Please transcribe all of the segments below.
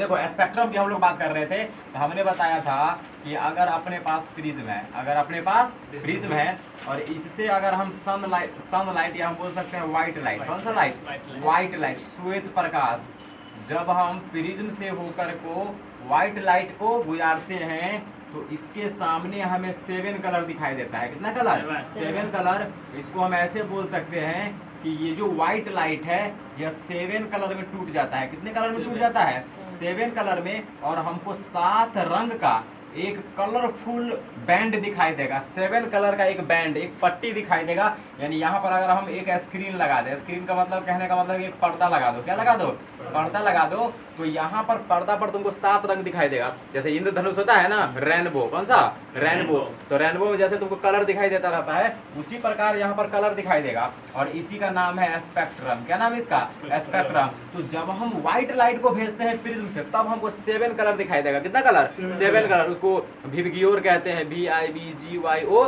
देखो स्पेक्ट्रम की हम लोग बात कर रहे थे, तो हमने बताया था कि अगर अपने पास प्रिज्म है, अगर अपने पास प्रिज्म है और इससे अगर हम सनलाइट या हम बोल सकते हैं व्हाइट लाइट, कौन सा लाइट, व्हाइट लाइट, श्वेत प्रकाश, जब हम प्रिज्म से होकर को व्हाइट लाइट को गुजारते हैं तो इसके सामने हमें 7 कलर दिखाई देता है। कितना कलर, 7 कलर। इसको हम ऐसे बोल सकते हैं कि ये जो व्हाइट लाइट है यह 7 कलर में टूट जाता है। कितने कलर में टूट जाता है, 7 कलर में, और हमको 7 रंग का एक कलरफुल बैंड दिखाई देगा। 7 कलर का एक बैंड, एक पट्टी दिखाई देगा। यानी यहाँ पर अगर हम एक स्क्रीन लगा दें, स्क्रीन का मतलब, कहने का मतलब एक पर्दा लगा दो, क्या लगा दो, पर्दा लगा दो, तो यहाँ पर पर्दा पर तुमको 7 रंग दिखाई देगा। जैसे इंद्रधनुष होता है ना, रेनबो, कौन सा, रेनबो, तो रेनबो में जैसे तुमको कलर दिखाई देता रहता है, उसी प्रकार यहाँ पर कलर दिखाई देगा, और इसी का नाम है स्पेक्ट्रम। क्या नाम है इसका, स्पेक्ट्रम। तो जब हम व्हाइट लाइट को भेजते हैं प्रिज्म से, तब हमको 7 कलर दिखाई देगा। कितना कलर, 7 कलर। उसको विबग्योर कहते हैं, VIBGYOR,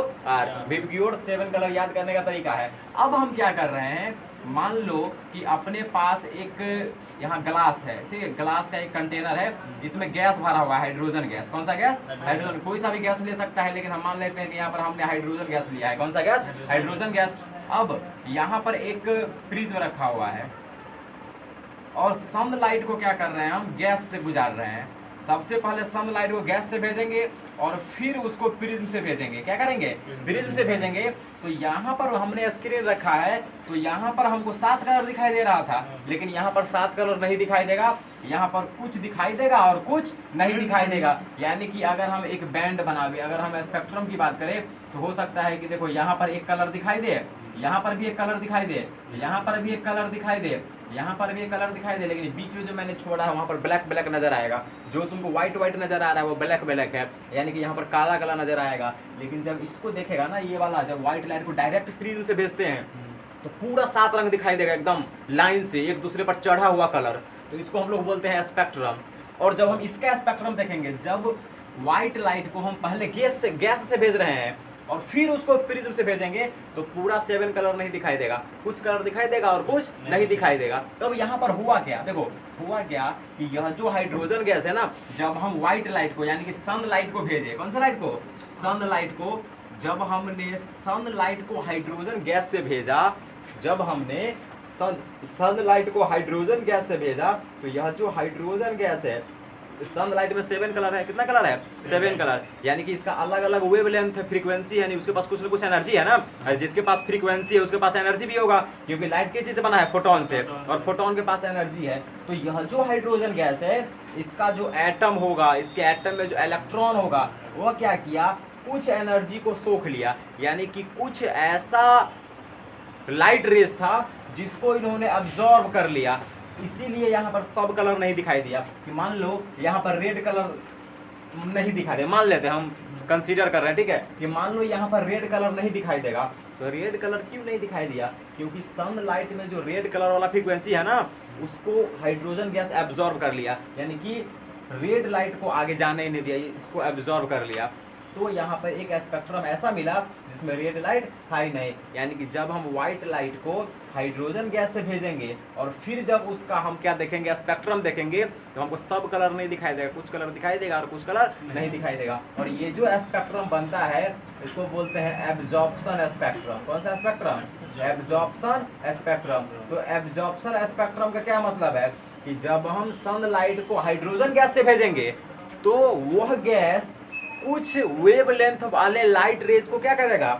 विबग्योर। 7 कलर याद करने का तरीका है। अब हम क्या कर रहे हैं, मान लो कि अपने पास एक यहाँ ग्लास है, ठीक है, ग्लास का एक कंटेनर है, इसमें गैस भरा हुआ है, हाइड्रोजन गैस। कौन सा गैस, हाइड्रोजन। कोई सा भी गैस ले सकता है, लेकिन हम मान लेते हैं कि यहाँ पर हमने हाइड्रोजन गैस लिया है। कौन सा गैस, हाइड्रोजन गैस। अब यहाँ पर एक प्रिज्म रखा हुआ है और सनलाइट को क्या कर रहे हैं, हम गैस से गुजार रहे हैं। सबसे पहले सनलाइट को गैस से भेजेंगे और फिर उसको प्रिज्म से भेजेंगे। क्या करेंगे, प्रिज्म से भेजेंगे। तो यहाँ पर हमने स्क्रीन रखा है, तो यहाँ पर हमको 7 कलर दिखाई दे रहा था, लेकिन यहाँ पर 7 कलर नहीं दिखाई देगा। यहाँ पर कुछ दिखाई देगा और कुछ नहीं दिखाई देगा। यानी कि अगर हम एक बैंड बनावे, अगर हम स्पेक्ट्रम की बात करें, तो हो सकता है कि देखो यहाँ पर एक कलर दिखाई दे, यहाँ पर भी एक कलर दिखाई दे, यहाँ पर भी एक कलर दिखाई दे, यहाँ पर भी एक कलर दिखाई दे, लेकिन बीच में जो मैंने छोड़ा है वहाँ पर ब्लैक ब्लैक नजर आएगा। जो तुमको व्हाइट व्हाइट नजर आ रहा है वो ब्लैक ब्लैक है, यानी कि यहाँ पर काला काला नजर आएगा। लेकिन जब इसको देखेगा ना, ये वाला, जब व्हाइट लाइट को डायरेक्ट प्रिज्म से भेजते हैं तो पूरा 7 रंग दिखाई देगा, एकदम लाइन से एक दूसरे पर चढ़ा हुआ कलर। तो इसको हम लोग बोलते हैं स्पेक्ट्रम। और जब हम इसका स्पेक्ट्रम देखेंगे, जब व्हाइट लाइट को हम पहले गैस से भेज रहे हैं और फिर उसको प्रिज्म से भेजेंगे, तो पूरा 7 कलर नहीं दिखाई देगा, कुछ कलर दिखाई देगा और कुछ नहीं दिखाई देगा। तब यहाँ पर हुआ क्या, देखो हुआ क्या कि यह जो हाइड्रोजन गैस है ना, जब हम व्हाइट लाइट को यानी कि सनलाइट को भेजे, कौन सा लाइट को, सनलाइट को, जब हमने सनलाइट को हाइड्रोजन गैस से भेजा, जब हमने सनलाइट को हाइड्रोजन गैस से भेजा, तो यह जो हाइड्रोजन गैस है, सनलाइट में 7 कलर है। कितना कलर है, 7 कलर। यानी कि इसका अलग अलग वेवलेंथ है, फ्रीक्वेंसी, यानी उसके पास कुछ न कुछ एनर्जी है ना। जिसके पास फ्रीक्वेंसी है उसके पास एनर्जी भी होगा, क्योंकि लाइट किस चीज से बना है, फोटोन से, और फोटोन के पास एनर्जी है। तो यह जो हाइड्रोजन गैस है, इसका जो एटम होगा, इसके एटम में जो इलेक्ट्रॉन होगा, वह क्या किया, कुछ एनर्जी को सोख लिया। यानी कि कुछ ऐसा लाइट रेस था जिसको इन्होंने अब्जॉर्ब कर लिया। इसीलिए यहाँ पर सब कलर नहीं दिखाई दिया। कि मान लो यहाँ पर रेड कलर नहीं दिखाई दे, मान लेते हैं, हम कंसीडर कर रहे हैं, ठीक है, कि मान लो यहाँ पर रेड कलर नहीं दिखाई देगा। तो रेड कलर क्यों नहीं दिखाई दिया, क्योंकि सनलाइट में जो रेड कलर वाला फ्रीक्वेंसी है ना, उसको हाइड्रोजन गैस एब्जॉर्ब कर लिया। यानी कि रेड लाइट को आगे जाने ही नहीं दिया, इसको एब्जॉर्ब कर लिया। तो यहाँ पर एक स्पेक्ट्रम ऐसा मिला जिसमें रेड लाइट था ही नहीं। यानी कि जब हम व्हाइट लाइट को हाइड्रोजन गैस से भेजेंगे और फिर जब उसका हम क्या देखेंगे, स्पेक्ट्रम देखेंगे, तो हमको सब कलर नहीं दिखाई देगा, कुछ कलर दिखाई देगा और कुछ कलर नहीं दिखाई देगा। और ये जो स्पेक्ट्रम बनता है, इसको बोलते हैं एब्जॉर्प्शन स्पेक्ट्रम। कौन सा स्पेक्ट्रम, एब्जॉर्प्शन स्पेक्ट्रम। तो एब्जॉर्प्शन स्पेक्ट्रम का क्या मतलब है कि जब हम सनलाइट को हाइड्रोजन गैस से भेजेंगे, तो वह गैस कुछ वेवलेंथ वाले लाइट रेज को क्या करेगा,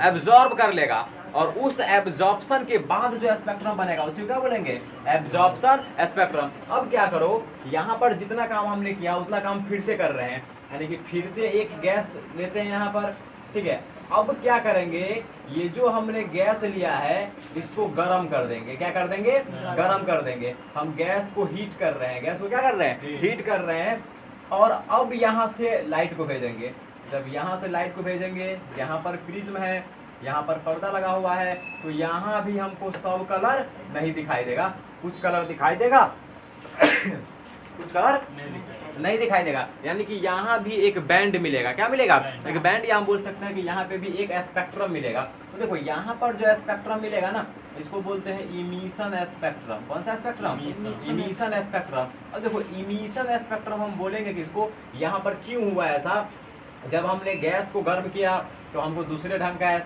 एब्जॉर्ब कर लेगा। और उस एब्जॉर्प्शन के बाद जो स्पेक्ट्रम बनेगा उसी क्या बोलेंगे, एब्जॉर्प्शन स्पेक्ट्रम। अब क्या करो, यहाँ पर जितना काम हमने किया उतना काम फिर से कर रहे हैं। यानी कि फिर से एक गैस लेते हैं यहाँ पर, ठीक है। अब क्या करेंगे, ये जो हमने गैस लिया है इसको गर्म कर देंगे। क्या कर देंगे, गर्म कर देंगे। हम गैस को हीट कर रहे हैं, गैस को क्या कर रहे हैं, हीट कर रहे हैं। और अब यहाँ से लाइट को भेजेंगे। जब यहाँ से लाइट को भेजेंगे, यहाँ पर प्रिज्म है, यहाँ पर पर्दा लगा हुआ है, तो यहाँ भी हमको सब कलर नहीं दिखाई देगा, कुछ कलर दिखाई देगा कुछ कलर नहीं दिखाई। नहीं दिखाई देगा, यानी कि यहाँ भी एक बैंड मिलेगा। क्या मिलेगा? एक बैंड, या हम बोल सकते हैं कि यहाँ पे भी एक स्पेक्ट्रम मिलेगा। तो देखो यहाँ पर जो स्पेक्ट्रम मिलेगा ना, इसको बोलते हैं इमिशन स्पेक्ट्रम। कौन सा स्पेक्ट्रम? Emission spectrum. और देखो इमिशन स्पेक्ट्रम हम बोलेंगे किसको, यहाँ पर क्यों हुआ ऐसा, जब हमने गैस को गर्म किया तो हमको दूसरे ढंग का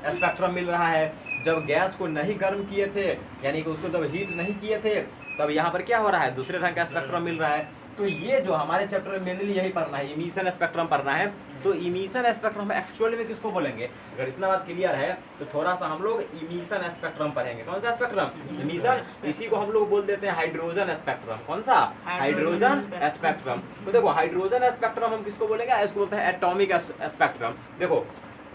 स्पेक्ट्रम मिल रहा है। जब गैस को नहीं गर्म किए थे, यानी कि उसको जब हीट नहीं किए थे, तब यहाँ पर क्या हो रहा है, दूसरे ढंग का स्पेक्ट्रम मिल रहा है। तो ये जो हमारे चैप्टर में मेनली यही पढ़ना है, इमिशन स्पेक्ट्रम पढ़ना है। तो इमिशन स्पेक्ट्रम एक्चुअली में किसको बोलेंगे? अगर इतना बात क्लियर है तो थोड़ा सा हम लोग इमिशन स्पेक्ट्रम पढ़ेंगे। कौन सा स्पेक्ट्रम? इमिशन। इसी को हम लोग बोल देते हैं हाइड्रोजन स्पेक्ट्रम। कौन सा? Hydrogen spectrum. तो देखो हाइड्रोजन स्पेक्ट्रम हम किसको बोलेंगे? इसको बोलते हैं एटॉमिक स्पेक्ट्रम। देखो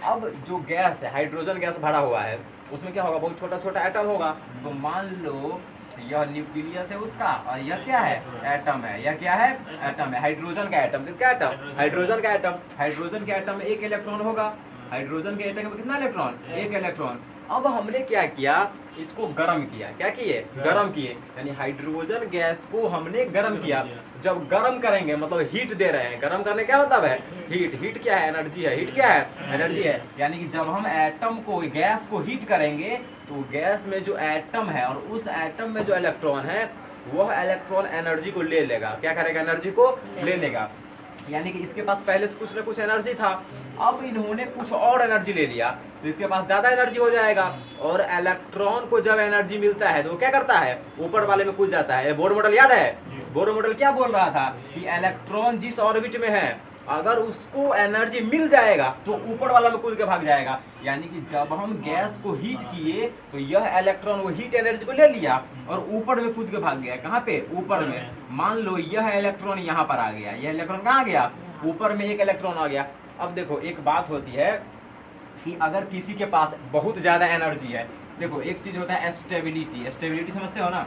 अब जो गैस है, हाइड्रोजन गैस भरा हुआ है, उसमें क्या होगा, बहुत छोटा छोटा एटम होगा। तो मान लो यह न्यूक्लियस है उसका, और यह क्या है, एटम है। यह क्या है? एटम है। हाइड्रोजन का एटम। किसका एटम? हाइड्रोजन का एटम। हाइड्रोजन के एटम में एक इलेक्ट्रॉन होगा। हाइड्रोजन के एटम में कितना इलेक्ट्रॉन? एक इलेक्ट्रॉन। अब हमने क्या किया, इसको गर्म किया। क्या किए? गर्म किए, यानी हाइड्रोजन गैस को हमने गर्म किया। जब गर्म करेंगे मतलब हीट दे रहे हैं। गर्म करने क्या मतलब है? हीट। हीट क्या है? एनर्जी है। हीट क्या है? एनर्जी है। यानी कि जब हम एटम को, गैस को हीट करेंगे तो गैस में जो एटम है और उस एटम में जो इलेक्ट्रॉन है, वह इलेक्ट्रॉन एनर्जी को ले लेगा। क्या करेगा? एनर्जी को ले लेगा। यानी कि इसके पास पहले से कुछ ना कुछ एनर्जी था, अब इन्होंने कुछ और एनर्जी ले लिया तो इसके पास ज्यादा एनर्जी हो जाएगा। और इलेक्ट्रॉन को जब एनर्जी मिलता है तो वो क्या करता है? ऊपर वाले में कूद जाता है। बोर मॉडल याद है? बोर मॉडल क्या बोल रहा था कि इलेक्ट्रॉन जिस ऑर्बिट में है, अगर उसको एनर्जी मिल जाएगा तो ऊपर वाला में कूद के भाग जाएगा। यानी कि जब हम गैस को हीट किए तो यह इलेक्ट्रॉन वो हीट एनर्जी को ले लिया और ऊपर में कूद के भाग गया। कहाँ पे? ऊपर में। मान लो यह इलेक्ट्रॉन यहाँ पर आ गया, यह इलेक्ट्रॉन कहाँ गया? ऊपर में एक इलेक्ट्रॉन आ गया। अब देखो एक बात होती है कि अगर किसी के पास बहुत ज्यादा एनर्जी है, देखो एक चीज होता है स्टेबिलिटी। स्टेबिलिटी समझते हो ना?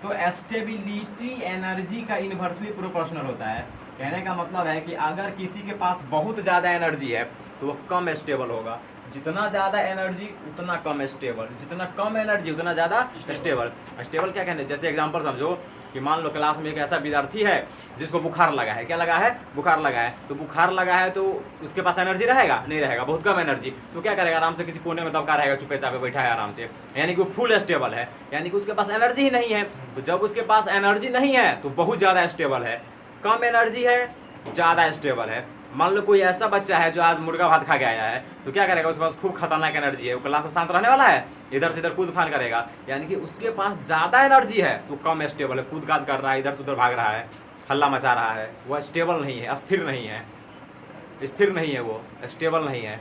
तो स्टेबिलिटी एनर्जी का इनवर्सली प्रोपोर्शनल होता है। कहने का मतलब है कि अगर किसी के पास बहुत ज़्यादा एनर्जी है तो वो कम स्टेबल होगा। जितना ज़्यादा एनर्जी उतना कम स्टेबल, जितना कम एनर्जी उतना ज़्यादा स्टेबल। स्टेबल क्या कहने, जैसे एग्जांपल समझो कि मान लो क्लास में एक ऐसा विद्यार्थी है जिसको बुखार लगा है। क्या लगा है? बुखार लगा है। तो बुखार लगा है तो उसके पास एनर्जी रहेगा? नहीं रहेगा, बहुत कम एनर्जी। तो क्या करेगा? आराम से किसी कोने में दबका रहेगा, चुपे चापे बैठा है आराम से, यानी कि वो फुल स्टेबल है। यानी कि उसके पास एनर्जी ही नहीं है। तो जब उसके पास एनर्जी नहीं है तो बहुत ज़्यादा स्टेबल है। कम एनर्जी है, ज़्यादा स्टेबल है। मान लो कोई ऐसा बच्चा है जो आज मुर्गा भात खा के आया है, तो क्या करेगा? उसके पास खूब खतरनाक एनर्जी है, वो क्लास में शांत रहने वाला है, इधर से इधर कूद फान करेगा। यानी कि उसके पास ज़्यादा एनर्जी है तो कम स्टेबल है, कूद काद कर रहा है, इधर से उधर भाग रहा है, हल्ला मचा रहा है। वह स्टेबल नहीं है, अस्थिर नहीं है, स्थिर नहीं है, वो स्टेबल नहीं है।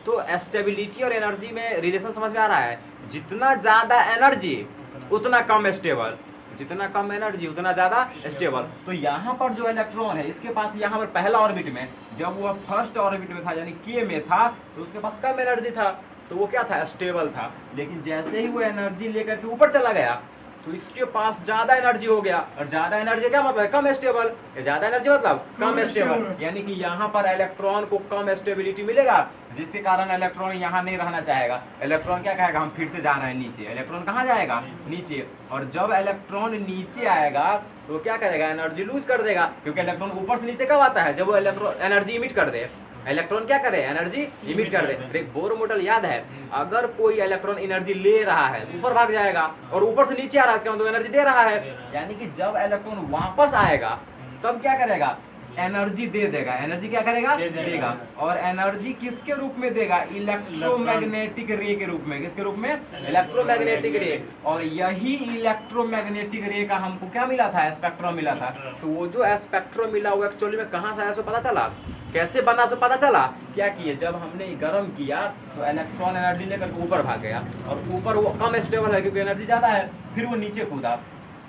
तो स्टेबिलिटी और एनर्जी में रिलेशन समझ में आ रहा है? जितना ज़्यादा एनर्जी उतना कम स्टेबल, जितना कम एनर्जी उतना ज़्यादा स्टेबल। तो यहाँ पर जो इलेक्ट्रॉन है इसके पास यहाँ पर पहला ऑर्बिट में, जब वह फर्स्ट ऑर्बिट में था यानी के में था, तो उसके पास कम एनर्जी था, तो वो क्या था? स्टेबल था। लेकिन जैसे ही वो एनर्जी लेकर के ऊपर चला गया तो इसके पास ज़्यादा एनर्जी हो गया। और ज़्यादा एनर्जी क्या मतलब है? कम स्टेबल। ज़्यादा एनर्जी मतलब कम स्टेबल। यानी कि यहाँ पर इलेक्ट्रॉन को कम स्टेबिलिटी मिलेगा, जिसके कारण इलेक्ट्रॉन यहाँ नहीं रहना चाहेगा। इलेक्ट्रॉन क्या कहेगा? हम फिर से जा रहे हैं नीचे। इलेक्ट्रॉन कहाँ जाएगा? नीचे। और जब इलेक्ट्रॉन नीचे आएगा तो क्या करेगा? एनर्जी लूज कर देगा, क्योंकि इलेक्ट्रॉन ऊपर से नीचे कब आता है? जब वो इलेक्ट्रॉन एनर्जी इमिट कर दे। इलेक्ट्रॉन क्या करे? एनर्जी इमिट कर दे। बोर मॉडल याद है? अगर कोई इलेक्ट्रॉन एनर्जी ले रहा है तो ऊपर भाग जाएगा, और ऊपर से नीचे आ रहा है इसका मतलब एनर्जी दे रहा है। यानी कि जब इलेक्ट्रॉन वापस आएगा तब क्या करेगा? एनर्जी दे देगा। एनर्जी क्या करेगा? देगा। और एनर्जी किसके रूप में देगा? इलेक्ट्रोमैग्नेटिक रे के रूप में। किसके रूप में? इलेक्ट्रोमैग्नेटिक रे। और यही इलेक्ट्रोमैग्नेटिक रे का हमको क्या मिला था? स्पेक्ट्रम मिला था। तो वो जो स्पेक्ट्रम मिला वो एक्चुअली में कहाँ से आया सो पता चला? कैसे बना सो पता चला? क्या किए? जब हमने गर्म किया तो इलेक्ट्रॉन एनर्जी लेकर ऊपर भाग गया, और ऊपर वो कम स्टेबल है क्योंकि एनर्जी ज़्यादा है। फिर वो नीचे कूदा,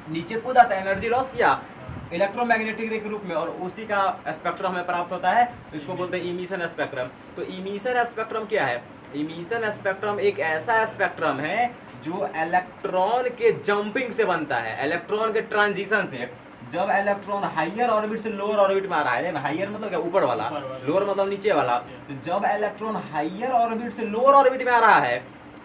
नीचे कूदा तो एनर्जी लॉस किया इलेक्ट्रोमैग्नेटिक रे के रूप में, और उसी का स्पेक्ट्रम हमें प्राप्त होता है। तो इसको बोलते हैं इमिशन स्पेक्ट्रम। तो इमिशन स्पेक्ट्रम क्या है? इमिशन स्पेक्ट्रम एक ऐसा स्पेक्ट्रम है जो इलेक्ट्रॉन के जंपिंग से बनता है, इलेक्ट्रॉन के ट्रांजिशन से। जब इलेक्ट्रॉन हायर ऑर्बिट से लोअर ऑर्बिट में आ रहा है, हायर मतलब क्या? ऊपर वाला, लोअर मतलब नीचे वाला। तो जब इलेक्ट्रॉन हायर ऑर्बिट से लोअर ऑर्बिट में आ रहा है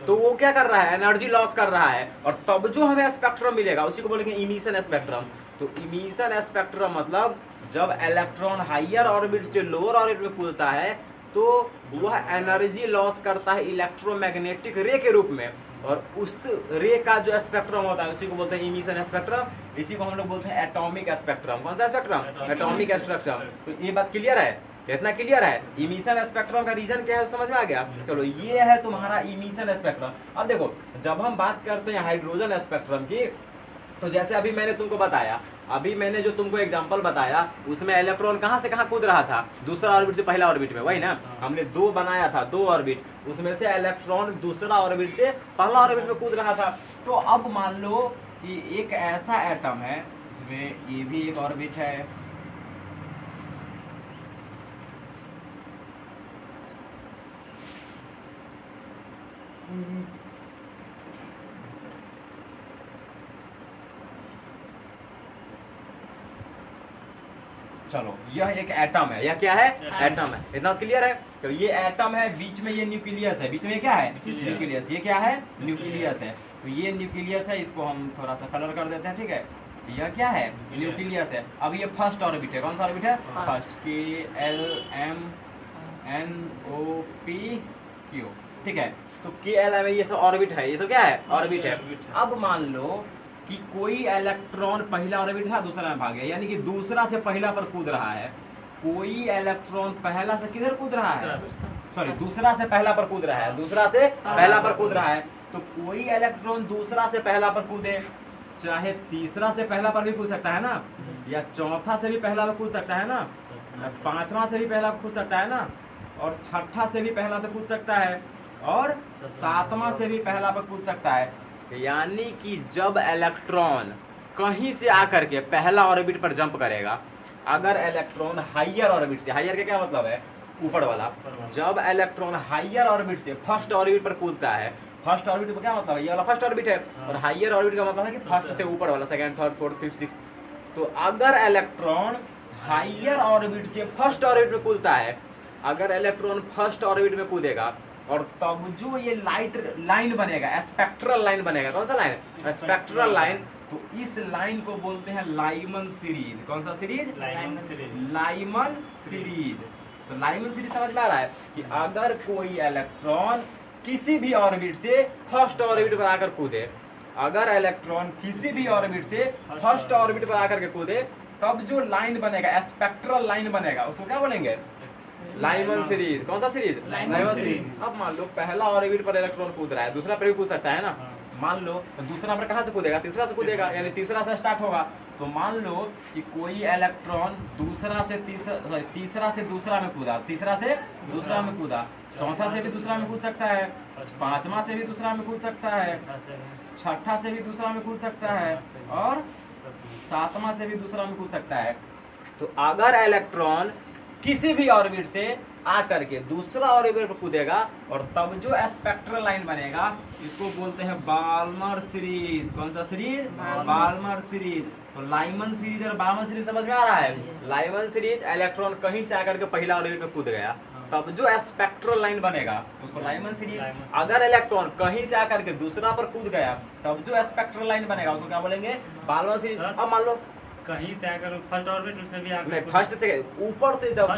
तो वो क्या कर रहा है, एनर्जी लॉस कर रहा है, और तब जो हमें स्पेक्ट्रम मिलेगा उसी को बोलेंगे इमिशन स्पेक्ट्रम। तो इमिशन स्पेक्ट्रम मतलब जब इलेक्ट्रॉन हायर ऑर्बिट से लोअर ऑर्बिट में कूदता है तो वह एनर्जी लॉस करता है इलेक्ट्रोमैग्नेटिक रे के रूप में, और उस रे का जो स्पेक्ट्रम होता है उसी को बोलते हैं इमिशन स्पेक्ट्रम। इसी को हम लोग बोलते हैं एटॉमिक स्पेक्ट्रम। कौन सा स्पेक्ट्रम? Atomic spectrum. तो ये बात क्लियर है, इतना क्लियर है। इमिशन स्पेक्ट्रम का रीजन क्या है समझ में आ गया? चलो ये है तुम्हारा इमिशन स्पेक्ट्रम। अब देखो जब हम बात करते हैं हाइड्रोजन स्पेक्ट्रम की, तो जैसे अभी मैंने तुमको बताया, अभी मैंने जो तुमको एग्जांपल बताया उसमें इलेक्ट्रॉन कहाँ से कहाँ कूद रहा था, दूसरा ऑर्बिट से पहला ऑर्बिट में, वही ना हमने दो बनाया था, दो ऑर्बिट, उसमें से इलेक्ट्रॉन दूसरा ऑर्बिट से पहला ऑर्बिट में कूद रहा था। तो अब मान लो कि एक ऐसा एटम है जिसमें ये भी एक ऑर्बिट है, चलो यह एक एटम है, यह क्या है? एटम है। इतना क्लियर है? तो ये एटम है, बीच में ये न्यूक्लियस है, बीच में क्या है? न्यूक्लियस। ये क्या है? न्यूक्लियस है। तो ये न्यूक्लियस है, इसको हम थोड़ा सा कलर कर देते हैं, ठीक है? यह क्या है? न्यूक्लियस है। अब ये फर्स्ट ऑर्बिट है, कौन सा ऑर्बिट है? फर्स्ट, KLMNOP, ठीक है? तो KLM ये सब ऑर्बिट है, ये सब क्या है? ऑर्बिट है। अब मान लो कि कोई इलेक्ट्रॉन पहला ऑर्बिट था दूसरा में भाग गया, यानी कि दूसरा से पहला पर कूद रहा है। कोई इलेक्ट्रॉन पहला से किधर कूद रहा है? सॉरी, दूसरा से पहला पर कूद रहा है, दूसरा से पहला पर कूद रहा है। तो कोई इलेक्ट्रॉन दूसरा से पहला पर कूदे, चाहे तीसरा से पहला पर भी कूद सकता है ना, या चौथा से भी पहला पर कूद सकता है ना, पांचवा से भी पहला पर कूद सकता है ना, और छठा से भी पहला पर कूद सकता है, और सातवां से भी पहला पर कूद सकता है। यानी कि जब इलेक्ट्रॉन कहीं से आकर के पहला ऑर्बिट पर जंप करेगा, अगर इलेक्ट्रॉन हायर ऑर्बिट से, हायर का क्या मतलब है? ऊपर वाला। जब इलेक्ट्रॉन हायर ऑर्बिट से फर्स्ट ऑर्बिट पर कूदता है, फर्स्ट ऑर्बिट का क्या मतलब है? ये वाला फर्स्ट ऑर्बिट है, और हायर ऑर्बिट का मतलब है कि फर्स्ट से ऊपर वाला, second, third, fourth, fifth, sixth. तो अगर इलेक्ट्रॉन हायर ऑर्बिट से फर्स्ट ऑर्बिट में कूदता है, अगर इलेक्ट्रॉन फर्स्ट ऑर्बिट में कूदेगा, और तब जो ये लाइन बनेगा, स्पेक्ट्रल लाइन बनेगा। कौन सा लाइन? Spectral line. तो इस लाइन को बोलते हैं लाइमन सीरीज। कौन सा series? Lyman series. Lyman series. तो लाइमन सीरीज समझ में आ रहा है कि अगर कोई इलेक्ट्रॉन किसी भी ऑर्बिट से फर्स्ट ऑर्बिट पर आकर कूदे, अगर इलेक्ट्रॉन किसी भी ऑर्बिट से फर्स्ट ऑर्बिट पर आकर के कूदे, तब जो लाइन बनेगा, स्पेक्ट्रल लाइन बनेगा, उसको क्या बोलेंगे? Lyman series. कौन सा सीरीज? Lyman series. अब मान लो पहला ऑर्बिट पर इलेक्ट्रॉन कूद रहा है, दूसरा पर भी कूद सकता है ना। मान लो तो दूसरा पर कहाँ से कूदेगा? तीसरा से कूदेगा, यानी तीसरा से स्टार्ट होगा। तो मान लो कि कोई इलेक्ट्रॉन तीसरा से दूसरा में कूदा, तीसरा से दूसरा में कूदा, चौथा से भी दूसरा में कूद सकता है, पांचवा से भी दूसरा में कूद सकता है, छठा से भी दूसरा में कूद सकता है, और सातवां से भी दूसरा में कूद सकता है। तो अगर इलेक्ट्रॉन किसी भी ऑर्बिट से आकर के दूसरा ऑर्बिट पर कूदेगा, और तब जो स्पेक्ट्रल लाइन बनेगा, इसको बोलते हैं बाल्मर सीरीज। कौन सा सीरीज? Balmer series. तो लाइमन सीरीज और बाल्मर सीरीज समझ में आ रहा है? लाइमन सीरीज, इलेक्ट्रॉन कहीं से आकर के पहला ऑर्बिट में कूद गया, तब जो स्पेक्ट्रल लाइन बनेगा उसको लाइमन सीरीज। अगर इलेक्ट्रॉन कहीं से आकर के दूसरा पर कूद गया, तब जो स्पेक्ट्रल लाइन बनेगा उसको क्या बोलेंगे? Balmer series. अब मान लो कहीं से आकर फर्स्ट ऑर्बिट से भी आकर, नहीं, फर्स्ट से ऊपर से, जब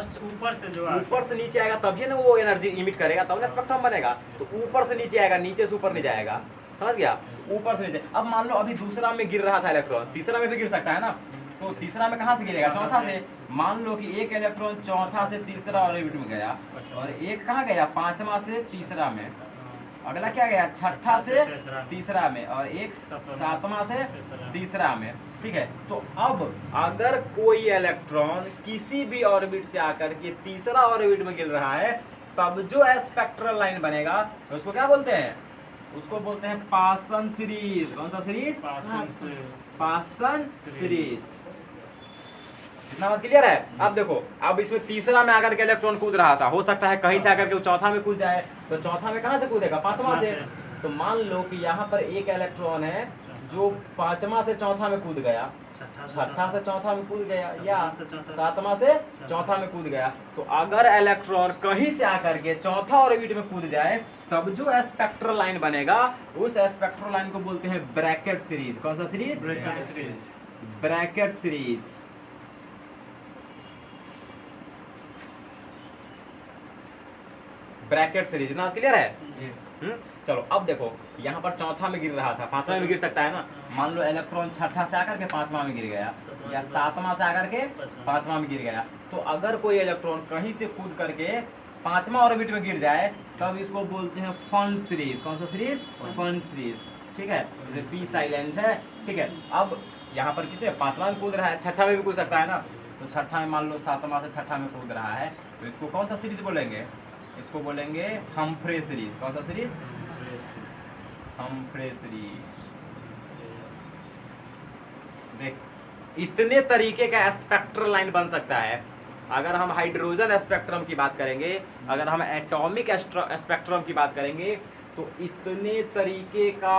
ऊपर से नीचे आएगा तभी ना वो एनर्जी इमिट करेगा, तब ना स्पेक्ट्रम बनेगा। तो ऊपर से नीचे आएगा, नीचे से ऊपर नहीं जाएगा, समझ गया? ऊपर से नीचे। अब मान लो अभी दूसरा में गिर रहा था इलेक्ट्रॉन, तीसरा में भी गिर सकता है ना। तो तीसरा में कहाँ से गिरेगा? चौथा से। मान लो कि एक इलेक्ट्रॉन चौथा से तीसरा ऑर्बिट में गया, और एक कहाँ गया? पांचवा से तीसरा में, अगला क्या गया? छठा से तीसरा में, और एक सातवां से तीसरा में, ठीक है? तो अब अगर कोई इलेक्ट्रॉन किसी भी ऑर्बिट से आकर के तीसरा ऑर्बिट में गिर रहा है, तब जो स्पेक्ट्रल लाइन बनेगा उसको क्या बोलते हैं? उसको बोलते हैं पासन सीरीज। कौन सा सीरीज? पासन सीरीज। इतना बात क्लियर है? अब देखो, अब इसमें तीसरा में आकर के इलेक्ट्रॉन कूद रहा था, हो सकता है कहीं से आकर के वो चौथा में कूद जाए, तो चौथा में कहाँ से कूदेगा? पांचवा से। तो मान लो कि यहाँ पर एक इलेक्ट्रॉन है जो पांचवा से चौथा में कूद गया, छठा से चौथा में कूद गया या से चौथा। सातवां से चौथा में कूद गया। तो अगर इलेक्ट्रॉन कहीं से आकर के चौथा ऑर्बिट में कूद जाए तब जो स्पेक्ट्रल लाइन बनेगा उस स्पेक्ट्रल लाइन को बोलते हैं ब्रैकेट सीरीज। कौन सा series? Brackett series. Brackett series. Brackett series इतना क्लियर है? चलो अब देखो यहाँ पर चौथा में गिर रहा था, पांचवा में गिर सकता है ना। मान लो इलेक्ट्रॉन छठा से आकर के पांचवा में गिर गया या सातवां से आकर के पांचवा में गिर गया। तो अगर कोई इलेक्ट्रॉन कहीं से कूद करके पांचवा ऑर्बिट में गिर जाए तब इसको बोलते हैं फन सीरीज। कौन सा सीरीज? Fun series. ठीक है, जैसे पी साइलेंट है। ठीक है, अब यहाँ पर किसे पांचवा में कूद रहा है, छठा में भी कूद सकता है ना। तो छठा में मान लो सातवां से छठा में कूद रहा है तो इसको कौन सा सीरीज बोलेंगे? इसको बोलेंगे हम्फ्रे सीरीज। कौन सा सीरीज? Humphrey series. देख इतने तरीके का स्पेक्ट्रल लाइन बन सकता है। अगर हम हाइड्रोजन स्पेक्ट्रम की बात करेंगे, अगर हम एटॉमिक स्पेक्ट्रम की बात करेंगे तो इतने तरीके का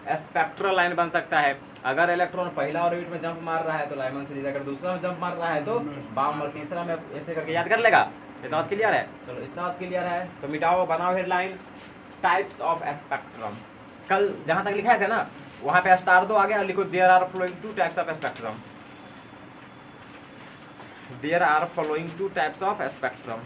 स्पेक्ट्रल लाइन बन सकता है। अगर इलेक्ट्रॉन पहला ऑर्बिट में जंप मार रहा है तो लाइमन सीरीज, अगर दूसरा में जंप मार रहा है तो बाम, और तीसरा में ऐसे करके याद कर लेगा। इतना बात क्लियर है? चलो इतना बात क्लियर है तो मिटाओ, बनाओ हेडलाइंस। टाइप्स ऑफ स्पेक्ट्रम, कल जहां तक लिखा है ना वहां पे स्टार दो आगे और लिखो there are following two types of spectrum. There are following two types of spectrum.